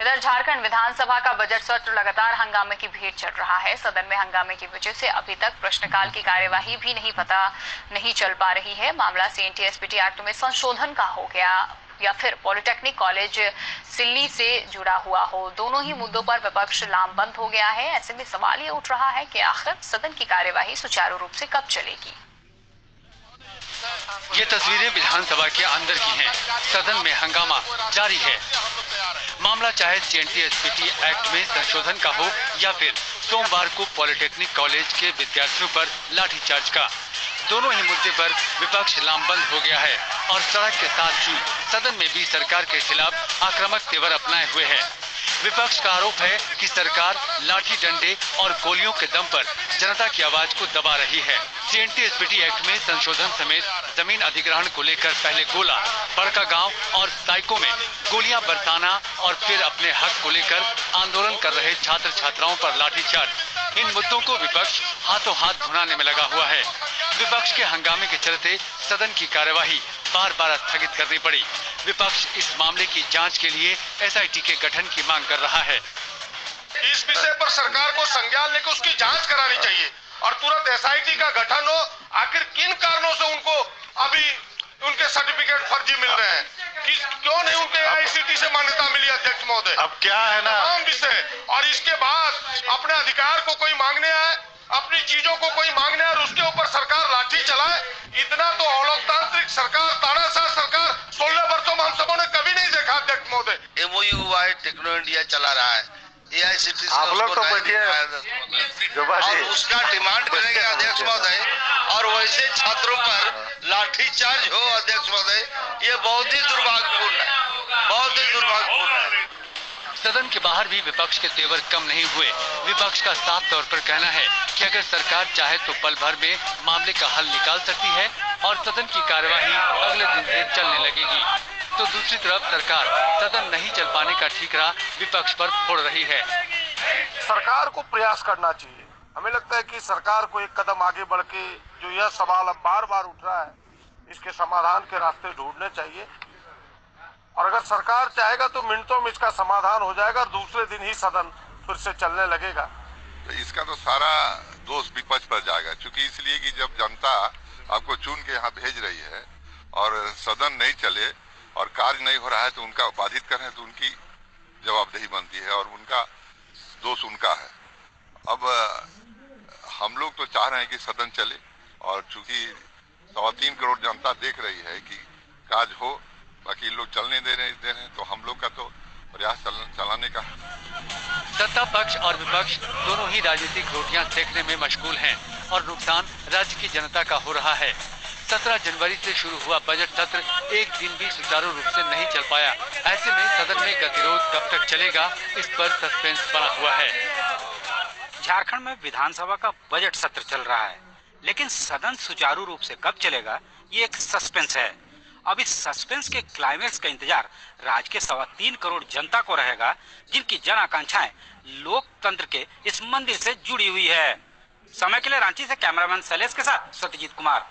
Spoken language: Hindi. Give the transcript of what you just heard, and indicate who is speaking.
Speaker 1: इधर झारखंड विधानसभा का बजट सत्र लगातार हंगामे की भेंट चढ़ रहा है। सदन में हंगामे की वजह से अभी तक प्रश्नकाल की कार्यवाही भी नहीं चल पा रही है। मामला सीएनटी-एसपीटी एक्ट में संशोधन का हो गया या फिर पॉलिटेक्निक कॉलेज सिल्ली से जुड़ा हुआ हो, दोनों ही मुद्दों पर विपक्ष लामबंद हो गया है। ऐसे में सवाल ये उठ रहा है कि आखिर सदन की कार्यवाही सुचारू रूप से कब चलेगी।
Speaker 2: ये तस्वीरें विधानसभा के अंदर की हैं। सदन में हंगामा जारी है। मामला चाहे सीएनटी-एसपीटी एक्ट में संशोधन का हो या फिर सोमवार को पॉलिटेक्निक कॉलेज के विद्यार्थियों पर लाठीचार्ज का, दोनों ही मुद्दे पर विपक्ष लामबंद हो गया है और सड़क के साथ ही सदन में भी सरकार के खिलाफ आक्रामक तेवर अपनाए हुए है। विपक्ष का आरोप है कि सरकार लाठी डंडे और गोलियों के दम पर जनता की आवाज को दबा रही है। सीएनटी-एसपीटी एक्ट में संशोधन समेत जमीन अधिग्रहण को लेकर पहले गोला, बड़का गांव और साइको में गोलियां बरसाना और फिर अपने हक को लेकर आंदोलन कर रहे छात्र छात्राओं पर लाठीचार्ज, इन मुद्दों को विपक्ष हाथों हाथ भुनाने में लगा हुआ है। विपक्ष के हंगामे के चलते सदन की कार्यवाही बार-बार स्थगित करनी पड़ी। विपक्ष इस मामले की जांच के लिए एसआईटी के गठन की मांग कर रहा है।
Speaker 3: इस विषय पर सरकार को संज्ञान लेकर उसकी जांच करानी चाहिए और तुरंत एसआईटी का गठन हो। आखिर किन कारणों से उनको अभी उनके सर्टिफिकेट फर्जी मिल रहे हैं, क्यों नहीं उनके एआईसीटी से मान्यता मिली? अध्यक्ष महोदय,
Speaker 4: अब क्या है ना
Speaker 3: तमाम विषय, और इसके बाद अपने अधिकार को कोई मांगने आए, अपनी चीजों को कोई मांगने आए और उसके ऊपर सरकार लाठी चलाए, इतना तो अलोकतांत्रिक सरकार, तानाशाह सरकार 16 वर्षों में हम सबों ने कभी नहीं देखा। अध्यक्ष महोदय,
Speaker 4: एमओयू वाई टेक्नो इंडिया चला रहा है, एआईसीटी
Speaker 3: आप लोग तो बैठिए
Speaker 4: और उसका डिमांड करेंगे अध्यक्ष महोदय, और वैसे छात्रों पर लाठीचार्ज हो अध्यक्ष महोदय, ये बहुत ही दुर्भाग्यपूर्ण है, बहुत ही दुर्भाग्यपूर्ण है।
Speaker 2: सदन के बाहर भी विपक्ष के तेवर कम नहीं हुए। विपक्ष का साफ तौर पर कहना है कि अगर सरकार चाहे तो पल भर में मामले का हल निकाल सकती है और सदन की कार्यवाही अगले दिन से चलने लगेगी। तो दूसरी तरफ सरकार सदन नहीं चल पाने का ठीकरा विपक्ष पर फोड़ रही है।
Speaker 3: सरकार को प्रयास करना चाहिए। हमें लगता है कि सरकार को एक कदम आगे बढ़ के जो यह सवाल अब बार-बार उठ रहा है, इसके समाधान के रास्ते ढूंढने चाहिए और अगर सरकार चाहेगा तो मिनटों में इसका समाधान हो जाएगा और दूसरे दिन ही सदन फिर से चलने लगेगा।
Speaker 5: तो इसका तो सारा दोष विपक्ष पर जाएगा, क्योंकि इसलिए कि जब जनता आपको चुन के यहाँ भेज रही है और सदन नहीं चले और कार्य नहीं हो रहा है तो उनका बाधित कर रहे हैं, तो उनकी जवाबदेही बनती है और उनका दोष उनका है। अब हम लोग तो चाह रहे हैं कि सदन चले और चूंकि 3.25 करोड़ जनता देख रही है कि काज हो, बाकी लोग चलने दे रहे हैं, तो हम लोग का तो प्रयास चलाने का।
Speaker 2: सत्ता पक्ष और विपक्ष दोनों ही राजनीतिक रोटियां सेकने में मशगूल हैं और नुकसान राज्य की जनता का हो रहा है। 17 जनवरी से शुरू हुआ बजट सत्र एक दिन भी सुचारू रूप से नहीं चल पाया। ऐसे में सदन में गतिरोध कब तक चलेगा, इस पर सस्पेंस बना हुआ है।
Speaker 6: झारखंड में विधानसभा का बजट सत्र चल रहा है, लेकिन सदन सुचारू रूप से कब चलेगा ये एक सस्पेंस है। अब इस सस्पेंस के क्लाइमेक्स का इंतजार राज्य के 3.25 करोड़ जनता को रहेगा, जिनकी जन आकांक्षाएं लोकतंत्र के इस मंदिर से जुड़ी हुई है। समय के लिए रांची से कैमरामैन शैलेश के साथ सत्यजीत कुमार।